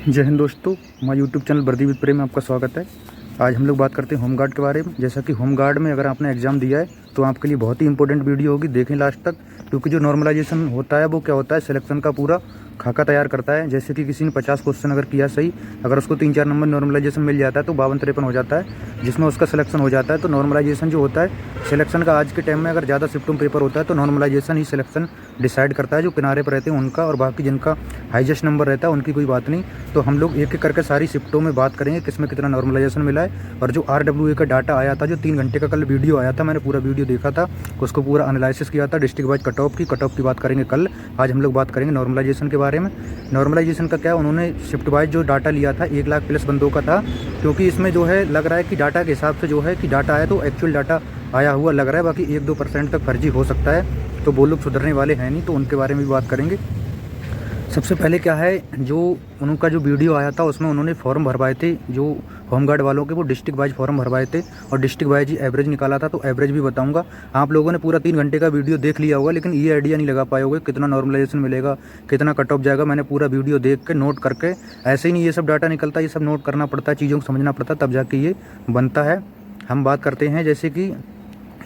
जय हिंद दोस्तों, हमारे यूट्यूब चैनल वर्दी विद प्रेम में आपका स्वागत है। आज हम लोग बात करते हैं होमगार्ड के बारे में। जैसा कि होमगार्ड में अगर आपने एग्ज़ाम दिया है तो आपके लिए बहुत ही इंपॉर्टेंट वीडियो होगी, देखें लास्ट तक। क्योंकि जो नॉर्मलाइजेशन होता है वो क्या होता है, सिलेक्शन का पूरा खाका तैयार करता है। जैसे कि किसी ने 50 क्वेश्चन अगर किया सही, अगर उसको 3-4 नंबर नॉर्मलाइजेशन मिल जाता है तो 52-53 हो जाता है, जिसमें उसका सिलेक्शन हो जाता है। तो नॉर्मलाइजेशन जो होता है सिलेक्शन का, आज के टाइम में अगर ज़्यादा शिफ्टों पेपर होता है तो नॉर्मलाइजेशन ही सिलेक्शन डिसाइड करता है। जो किनारे पर रहते हैं उनका, और बाकी जिनका हाईएस्ट नंबर रहता है उनकी कोई बात नहीं। तो हम लोग एक एक करके सारी शिफ्टों में बात करेंगे किसमें कितना नॉर्मलाइजेशन मिला है। और जो RWA का डाटा आया था, जो 3 घंटे का कल वीडियो आया था, मैंने पूरा वीडियो देखा था, उसको पूरा एनालिसिस किया था डिस्ट्रिक्ट वाइज कट ऑफ की बात करेंगे कल। आज हम लोग बात करेंगे नॉर्मलाइजेशन के बारे में। नॉर्मलाइजेशन का क्या, उन्होंने शिफ्ट वाइज जो डाटा लिया था 1 लाख प्लस बंदों का था। क्योंकि इसमें जो है लग रहा है कि डाटा के हिसाब से जो है कि डाटा आया तो एक्चुअल डाटा आया हुआ लग रहा है, बाकी 1-2% तक फर्जी हो सकता है। तो वो लोग सुधरने वाले हैं नहीं, तो उनके बारे में भी बात करेंगे। सबसे पहले क्या है, जो उनका जो वीडियो आया था उसमें उन्होंने फॉर्म भरवाए थे, जो होमगार्ड वालों के, वो डिस्ट्रिक्ट वाइज फॉर्म भरवाए थे और डिस्ट्रिक्ट वाइज ही एवरेज निकाला था। तो एवरेज भी बताऊंगा। आप लोगों ने पूरा 3 घंटे का वीडियो देख लिया होगा, लेकिन ये आइडिया नहीं लगा पाए होगे कितना नॉर्मलाइजेशन मिलेगा, कितना कट ऑफ जाएगा। मैंने पूरा वीडियो देख के नोट करके, ऐसे ही नहीं ये सब डाटा निकलता, ये सब नोट करना पड़ता है, चीज़ों को समझना पड़ता है, तब जाके ये बनता है। हम बात करते हैं, जैसे कि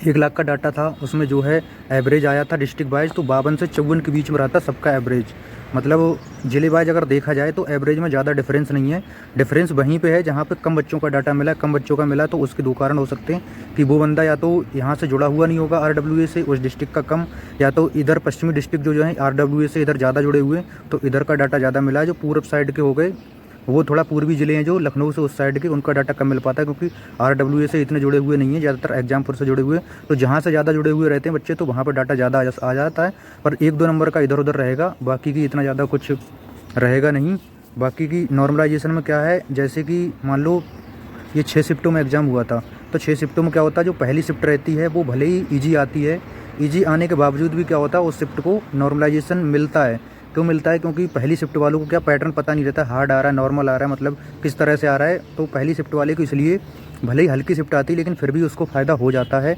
1 लाख का डाटा था, उसमें जो है एवरेज आया था डिस्ट्रिक्ट वाइज तो 52 से 54 के बीच में रहता सबका एवरेज। मतलब जिले वाइज अगर देखा जाए तो एवरेज में ज़्यादा डिफरेंस नहीं है। डिफरेंस वहीं पे है जहाँ पे कम बच्चों का डाटा मिला। कम बच्चों का मिला तो उसके 2 कारण हो सकते हैं कि वो बंदा या तो यहाँ से जुड़ा हुआ नहीं होगा RWA से, उस डिस्ट्रिक्ट का कम, या तो इधर पश्चिमी डिस्ट्रिक्ट जो है RWA से इधर ज़्यादा जुड़े हुए, तो इधर का डाटा ज़्यादा मिला है। जो पूर्व साइड के हो गए, वो थोड़ा पूर्वी ज़िले हैं जो लखनऊ से उस साइड के, उनका डाटा कम मिल पाता है, क्योंकि RWA से इतने जुड़े हुए नहीं है, ज़्यादातर एग्जामपुर से जुड़े हुए। तो जहाँ से ज़्यादा जुड़े हुए रहते हैं बच्चे तो वहाँ पर डाटा ज़्यादा आ जाता है, पर 1-2 नंबर का इधर उधर रहेगा, बाकी की इतना ज़्यादा कुछ रहेगा नहीं। बाकी की नॉर्मलाइजेशन में क्या है, जैसे कि मान लो ये 6 शिफ्टों में एग्ज़ाम हुआ था, तो 6 शिफ्टों में क्या होता है, जो पहली शिफ्ट रहती है वो भले ही ईजी आती है, ईजी आने के बावजूद भी क्या होता है, उस शिफ्ट को नॉर्मलाइजेशन मिलता है। क्यों मिलता है, क्योंकि पहली शिफ्ट वालों को क्या पैटर्न पता नहीं रहता, हार्ड आ रहा है नॉर्मल आ रहा है, मतलब किस तरह से आ रहा है। तो पहली शिफ्ट वाले को इसलिए भले ही हल्की शिफ्ट आती है लेकिन फिर भी उसको फ़ायदा हो जाता है।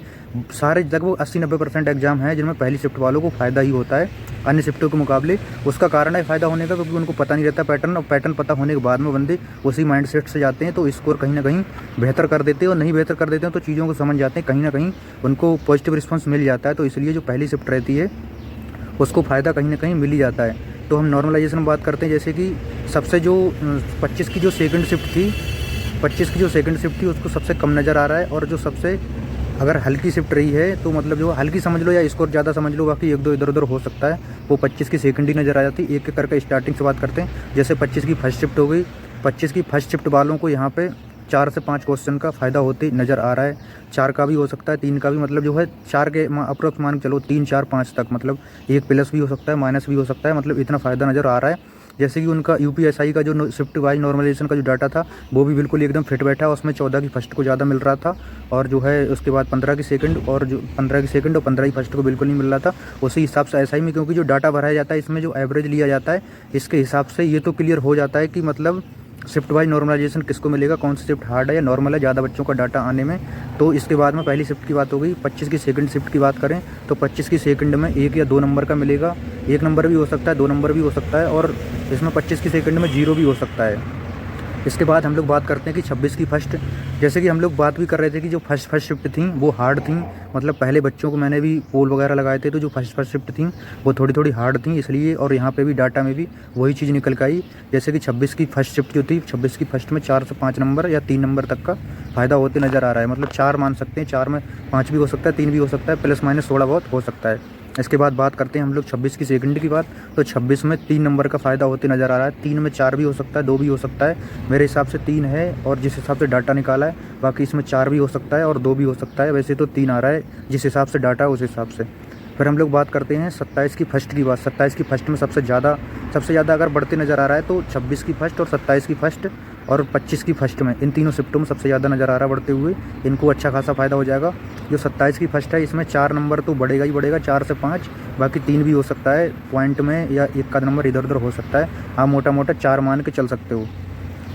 सारे लगभग 80-90% एग्जाम हैं जिनमें पहली शिफ्ट वालों को फ़ायदा ही होता है अन्य शिफ्टों के मुकाबले। उसका कारण है फ़ायदा होने का, क्योंकि उनको पता नहीं रहता पैटर्न, और पैटर्न पता होने के बाद में बंदे उसी माइंड सेट से जाते हैं, तो स्कोर कहीं ना कहीं बेहतर कर देते हैं। और नहीं बेहतर कर देते हैं तो चीज़ों को समझ जाते हैं, कहीं ना कहीं उनको पॉजिटिव रिस्पॉन्स मिल जाता है। तो इसलिए जो पहली शिफ्ट रहती है उसको फ़ायदा कहीं ना कहीं मिल ही जाता है। तो हम नॉर्मलाइजेशन में बात करते हैं, जैसे कि सबसे जो 25 की जो सेकंड शिफ्ट थी, 25 की जो सेकंड शिफ्ट थी उसको सबसे कम नज़र आ रहा है। और जो सबसे अगर हल्की शिफ्ट रही है, तो मतलब जो हल्की समझ लो या स्कोर ज़्यादा समझ लो, बाकी 1-2 इधर उधर हो सकता है, वो 25 की सेकंड ही नज़र आ जाती है। एक एक करके स्टार्टिंग से बात करते हैं। जैसे 25 की फर्स्ट शिफ्ट हो गई, 25 की फर्स्ट शिफ्ट वालों को यहाँ पे 4 से 5 क्वेश्चन का फ़ायदा होते नज़र आ रहा है। 4 का भी हो सकता है, 3 का भी, मतलब जो है 4 के अप्रोक्स मान चलो 3, 4, 5 तक, मतलब 1 प्लस भी हो सकता है, माइनस भी हो सकता है, मतलब इतना फ़ायदा नज़र आ रहा है। जैसे कि उनका UPSI का जो शिफ्ट वाइज नॉर्मलाइजेशन का जो डाटा था वो भी बिल्कुल एकदम फिट बैठा है। उसमें 14 की फर्स्ट को ज़्यादा मिल रहा था, और जो है उसके बाद 15 की सेकंड, और जो 15 की सेकंड और 15 की फर्स्ट को बिल्कुल नहीं मिल रहा था। उसी हिसाब से SI में, क्योंकि जो डाटा भराया जाता है इसमें जो एवरेज लिया जाता है, इसके हिसाब से ये तो क्लियर हो जाता है कि मतलब शिफ्ट वाइज नॉर्मलाइजेशन किसको मिलेगा, कौन सी शिफ्ट हार्ड है या नॉर्मल है ज़्यादा बच्चों का डाटा आने में। तो इसके बाद में पहली शिफ्ट की बात हो गई। 25 की सेकंड शिफ्ट की बात करें तो 25 की सेकंड में 1 या 2 नंबर का मिलेगा। 1 नंबर भी हो सकता है, 2 नंबर भी हो सकता है, और इसमें 25 की सेकंड में 0 भी हो सकता है। इसके बाद हम लोग बात करते हैं कि 26 की फर्स्ट, जैसे कि हम लोग बात भी कर रहे थे कि जो फर्स्ट शिफ्ट थी वो हार्ड थी। मतलब पहले बच्चों को मैंने भी पोल वगैरह लगाए थे, तो जो फर्स्ट शिफ्ट थी वो थोड़ी हार्ड थी, इसलिए। और यहाँ पे भी डाटा में भी वही चीज़ निकल के आई। जैसे कि 26 की फर्स्ट शिफ्ट जो थी, 26 की फर्स्ट में 4 से 5 नंबर या 3 नंबर तक का फ़ायदा होते नज़र आ रहा है। मतलब 4 मान सकते हैं, 4 में 5 भी हो सकता है, 3 भी हो सकता है, प्लस माइनस थोड़ा बहुत हो सकता है। इसके बाद बात करते हैं हम लोग 26 की सेकंड की बात। तो 26 में 3 नंबर का फ़ायदा होते नज़र आ रहा है। 3 में 4 भी हो सकता है, 2 भी हो सकता है, मेरे हिसाब से 3 है, और जिस हिसाब से डाटा निकाला है, बाकी इसमें 4 भी हो सकता है और 2 भी हो सकता है। वैसे तो 3 आ रहा है, जिस हिसाब से डाटा है उस हिसाब से। फिर हम लोग बात करते हैं 27 की फर्स्ट की बात। 27 की फर्स्ट में सबसे ज़्यादा अगर बढ़ते नज़र आ रहा है तो 26 की फर्स्ट और 27 की फर्स्ट और 25 की फर्स्ट में, इन तीनों शिफ्टों में सबसे ज़्यादा नज़र आ रहा है बढ़ते हुए। इनको अच्छा खासा फ़ायदा हो जाएगा। जो 27 की फर्स्ट है इसमें 4 नंबर तो बढ़ेगा ही बढ़ेगा, 4 से 5, बाकी 3 भी हो सकता है पॉइंट में, या 1 का नंबर इधर उधर हो सकता है। आप मोटा मोटा 4 मान के चल सकते हो।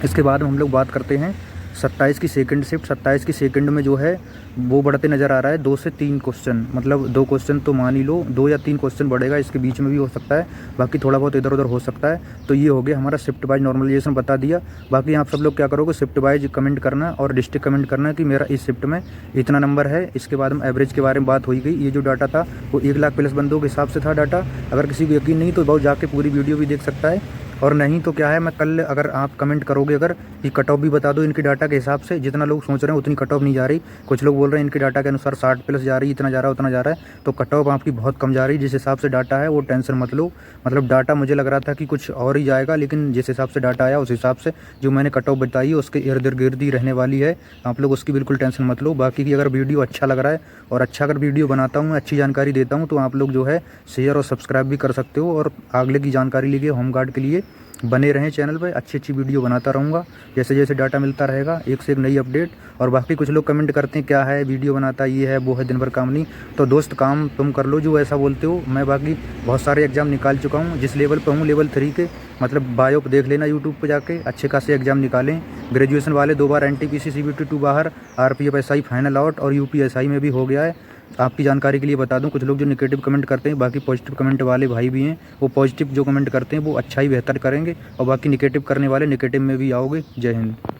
इसके बाद हम लोग बात करते हैं 27 की सेकंड शिफ्ट, 27 की सेकंड में जो है वो बढ़ते नज़र आ रहा है 2 से 3 क्वेश्चन, मतलब 2 क्वेश्चन तो मान ही लो, 2 या 3 क्वेश्चन बढ़ेगा, इसके बीच में भी हो सकता है, बाकी थोड़ा बहुत इधर उधर हो सकता है। तो ये हो गया हमारा शिफ्ट वाइज नॉर्मलाइजेशन बता दिया। बाकी आप सब लोग क्या करोगे, शिफ्ट वाइज कमेंट करना और डिस्ट्रिक्ट कमेंट करना कि मेरा इस शिफ्ट में इतना नंबर है। इसके बाद हम एवरेज के बारे में बात हो ही गई। ये जो डाटा था वो 1 लाख प्लस बंदों के हिसाब से था डाटा। अगर किसी को यकीन नहीं तो बहुत जाके पूरी वीडियो भी देख सकता है, और नहीं तो क्या है, मैं कल अगर आप कमेंट करोगे अगर कि कट ऑफ भी बता दो इनके डाटा के हिसाब से, जितना लोग सोच रहे हैं उतनी कट ऑफ नहीं जा रही। कुछ लोग बोल रहे हैं इनके डाटा के अनुसार 60 प्लस जा रही है, इतना जा रहा है उतना जा रहा है, तो कट ऑफ आपकी बहुत कम जा रही है। जिस हिसाब से डाटा है वो टेंशन मत लो। मतलब डाटा मुझे लग रहा था कि कुछ और ही जाएगा, लेकिन जिस हिसाब से डाटा आया उस हिसाब से जो मैंने कट ऑफ बताई है उसके इर्द गिर्द ही रहने वाली है। आप लोग उसकी बिल्कुल टेंशन मत लो। बाकी की अगर वीडियो अच्छा लग रहा है और अच्छा अगर वीडियो बनाता हूँ, अच्छी जानकारी देता हूँ, तो आप लोग जो है शेयर और सब्सक्राइब भी कर सकते हो, और आगे की जानकारी लिए होमगार्ड के लिए बने रहें चैनल पे। अच्छी अच्छी वीडियो बनाता रहूँगा, जैसे जैसे डाटा मिलता रहेगा एक से एक नई अपडेट। और बाकी कुछ लोग कमेंट करते हैं क्या है वीडियो बनाता, ये है वो है, दिन भर काम नहीं। तो दोस्त काम तुम कर लो जो ऐसा बोलते हो। मैं बाकी बहुत सारे एग्ज़ाम निकाल चुका हूँ, जिस लेवल पे हूँ लेवल 3 के, मतलब बायो पे देख लेना यूट्यूब पे जाके, अच्छे खासे एग्जाम निकालें। ग्रेजुएशन वाले 2 बार NTPC CBT 2 बाहर, RPF SI फाइनल आउट, और UPSI में भी हो गया है। आपकी जानकारी के लिए बता दूं, कुछ लोग जो नेगेटिव कमेंट करते हैं, बाकी पॉजिटिव कमेंट वाले भाई भी हैं, वो पॉजिटिव जो कमेंट करते हैं वो अच्छा ही बेहतर करेंगे, और बाकी नेगेटिव करने वाले नेगेटिव में भी आओगे। जय हिंद।